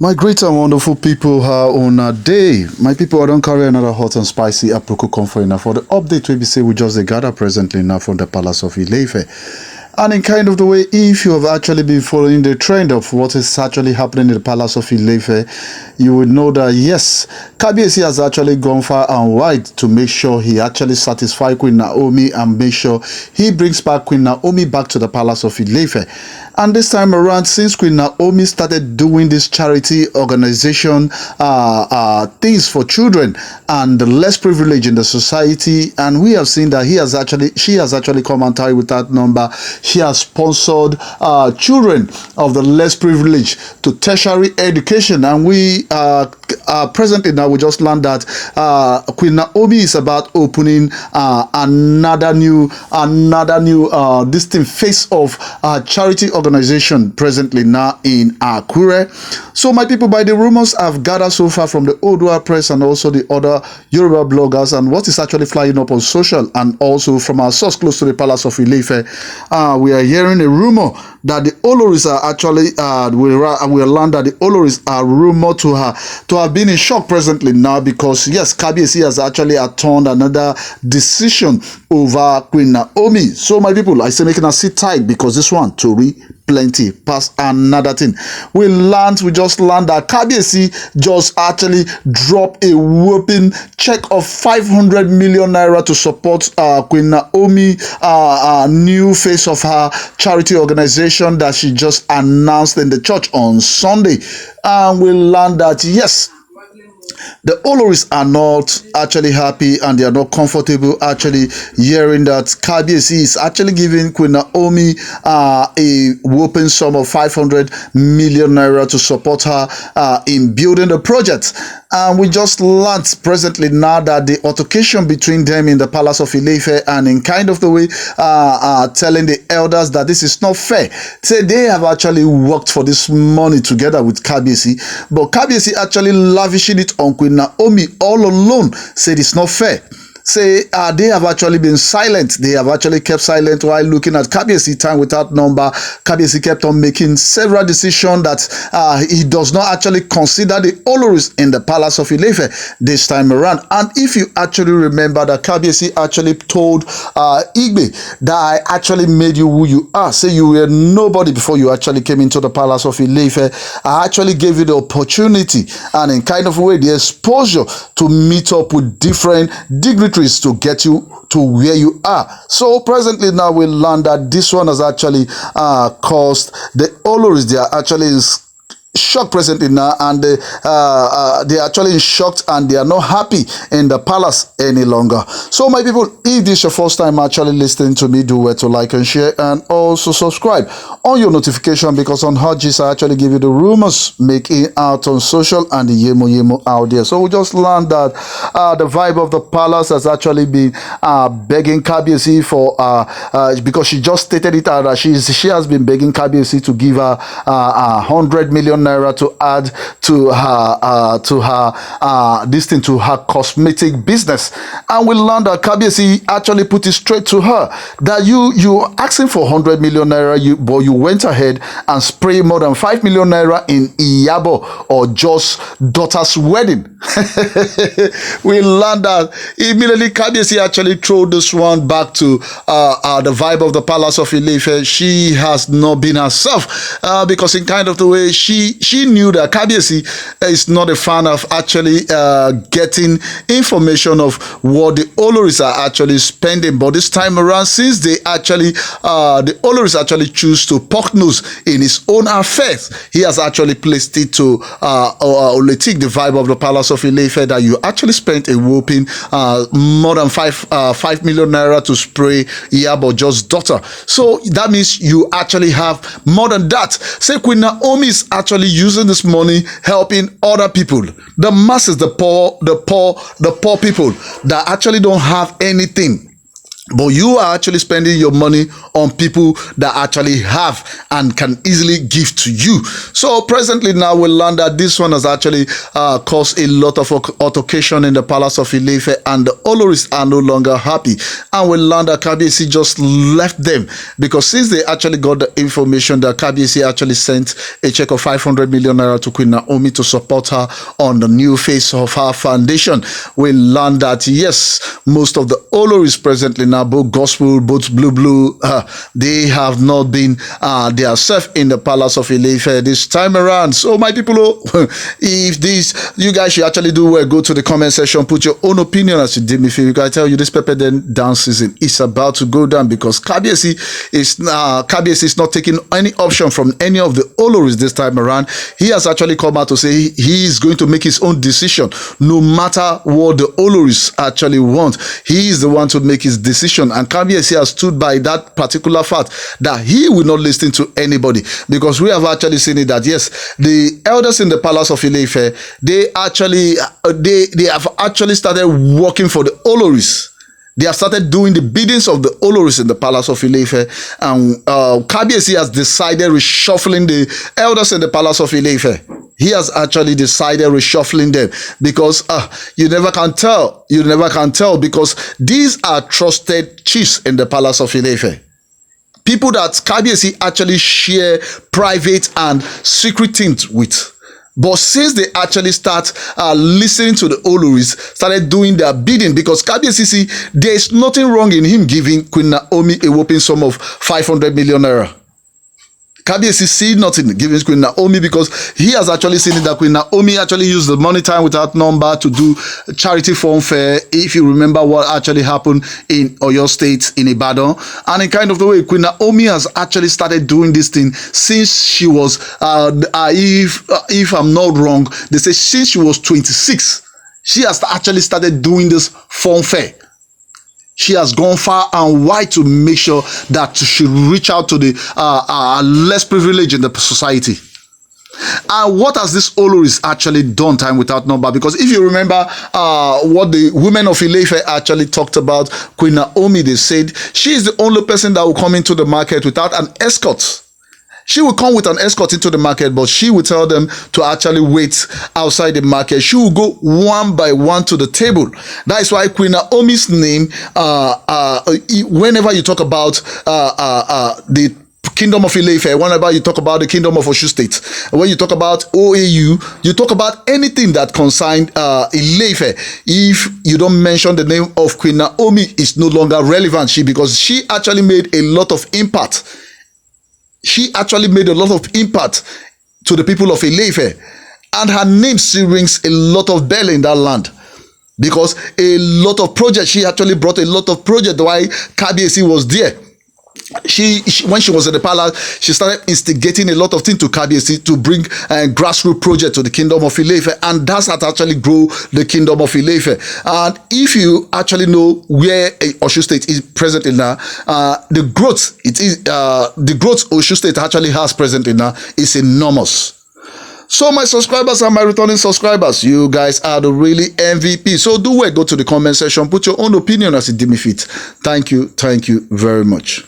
My great and wonderful people are on a day. My people, I don't carry another hot and spicy aproko comfort now for the update we say we just gather presently now from the Palace of Ife. And in kind of the way, if you have actually been following the trend of what is actually happening in the Palace of Ife, you would know that yes, Kabiyesi has actually gone far and wide to make sure he actually satisfies Queen Naomi and make sure he brings back Queen Naomi back to the Palace of Ife. And this time around, since Queen Naomi started doing this charity organization things for children and the less privileged in the society, and we have seen that she has actually come and tied with that number. She has sponsored children of the less privileged to tertiary education, and we presently now we just learned that Queen Naomi is about opening another new distinct face of charity organization presently now in Akure. So my people, by the rumors I've gathered so far from the Oduwa press and also the other Yoruba bloggers and what is actually flying up on social and also from our source close to the Palace of Ife, we are hearing a rumor that the Oloris are actually we learned that the Oloris are rumored to have been in shock presently now because yes, Kabiyesi has actually turned another decision over Queen Naomi. So my people, I say making us sit tight because this one Tori plenty past another thing. We just learned that Kabiyesi just actually dropped a whopping check of 500 million naira to support Queen Naomi, new face of her charity organization that she just announced in the church on Sunday. And we learned that yes, the Oloris are not actually happy and they are not comfortable actually hearing that Kabiyesi is actually giving Queen Naomi a whopping sum of 500 million naira to support her in building the project. And we just learned presently now that the altercation between them in the Palace of Ife and in kind of the way telling the elders that this is not fair. Say they have actually worked for this money together with Kabiyesi, but Kabiyesi actually lavishing it on Queen Naomi all alone. Said it's not fair. Say they have actually been silent. They have actually kept silent while looking at Kabiyesi time without number. Kabiyesi kept on making several decisions that he does not actually consider the Oloris in the Palace of Ife this time around. And if you actually remember that Kabiyesi actually told Igbe that I actually made you who you are. Say you were nobody before you actually came into the Palace of Ife. I actually gave you the opportunity and in kind of a way the exposure to meet up with different dignitaries to get you to where you are. So presently now we learn that this one has actually caused the Oloris. They are actually shocked presently now, and they are actually shocked and they are not happy in the palace any longer. So my people, if this is your first time actually listening to me, do to like and share and also subscribe on your notification, because on Hodges I actually give you the rumors making out on social and the yemo out there. So we just learned that the vibe of the palace has actually been begging Kabiyesi for because she just stated it out that she has been begging Kabiyesi to give her 100 million naira to add to her this thing, to her cosmetic business. And we learned that Kabiyesi actually put it straight to her that you asking for 100 million naira, but you went ahead and sprayed more than 5 million naira in Iyabo or just daughter's wedding. We learned that immediately Kabiyesi actually threw this one back to the vibe of the Palace of Ife. She has not been herself because in kind of the way she knew that Kabiyesi is not a fan of actually getting information of what the Oloris are actually spending. But this time around, since they actually the Oloris actually choose to poke nose in his own affairs, he has actually placed it to take the vibe of the Palace of Ife that you actually spent a whopping more than 5 million naira to spray Iyabo just daughter. So that means you actually have more than that. Say Queen Naomi is actually using this money helping other people, the masses, the poor people that actually don't have anything. But you are actually spending your money on people that actually have and can easily give to you. So presently now we learn that this one has actually caused a lot of altercation in the palace of Ile-Ife, and the Oloris are no longer happy. And we learn that Kabiyesi just left them, because since they actually got the information that Kabiyesi actually sent a check of 500 million naira to Queen Naomi to support her on the new face of her foundation, we learn that yes, most of the Oloris presently now, both gospel, both blue, they have not been their self in the palace of Ile-Ife this time around. So my people, if this, you guys should actually do well, go to the comment section, put your own opinion as you did me feel. I tell you, this pepper then down season is about to go down, because Kabiyesi is not taking any option from any of the Oloris this time around. He has actually come out to say he is going to make his own decision, no matter what the Oloris actually want. He is the one to make his decision, and Kabiyesi has stood by that particular fact that he will not listen to anybody, because we have actually seen it that yes, the elders in the palace of Ile-Ife, they have actually started working for the Oloris. They have started doing the biddings of the Oloris in the palace of Ile-Ife, and Kabiyesi has decided reshuffling the elders in the palace of Ile-Ife. He has actually decided reshuffling them, because you never can tell. You never can tell, because these are trusted chiefs in the palace of Ile-Ife. People that Kabiyesi actually share private and secret things with. But since they actually start listening to the Oloris, started doing their bidding, because Kabiyesi see, there is nothing wrong in him giving Queen Naomi a whopping sum of 500 million naira. Kabiyesi see nothing giving Queen Naomi, because he has actually seen it that Queen Naomi actually used the money time without number to do charity fun fair. If you remember what actually happened in Oyo State, in Ibadan, and in kind of the way Queen Naomi has actually started doing this thing since she was, if I'm not wrong, they say since she was 26, she has actually started doing this fun fair. She has gone far and wide to make sure that she reach out to the less privileged in the society. And what has this Oloris actually done time without number? Because if you remember what the women of Ile-Ife actually talked about Queen Naomi, they said she is the only person that will come into the market without an escort. She will come with an escort into the market, but she will tell them to actually wait outside the market. She will go one by one to the table. That is why Queen Naomi's name, whenever you talk about the Kingdom of Ile-Ife, whenever you talk about the Kingdom of Osun State, when you talk about OAU, you talk about anything that concerned Ile-Ife. If you don't mention the name of Queen Naomi, it's no longer relevant, because she actually made a lot of impact. She actually made a lot of impact to the people of Ile-Ife, and her name still rings a lot of bell in that land, because a lot of projects, she actually brought a lot of projects while Kabiyesi was there. She when she was in the palace, she started instigating a lot of things to Kabiyesi to bring grassroots project to the Kingdom of Ile-Ife, and that's how to actually grow the Kingdom of Ile-Ife. And if you actually know where Osun State is presently now, the growth Osun State actually has presently now is enormous. So my subscribers and my returning subscribers, you guys are the really MVP. So do well, go to the comment section, put your own opinion as it deems fit. Thank you very much.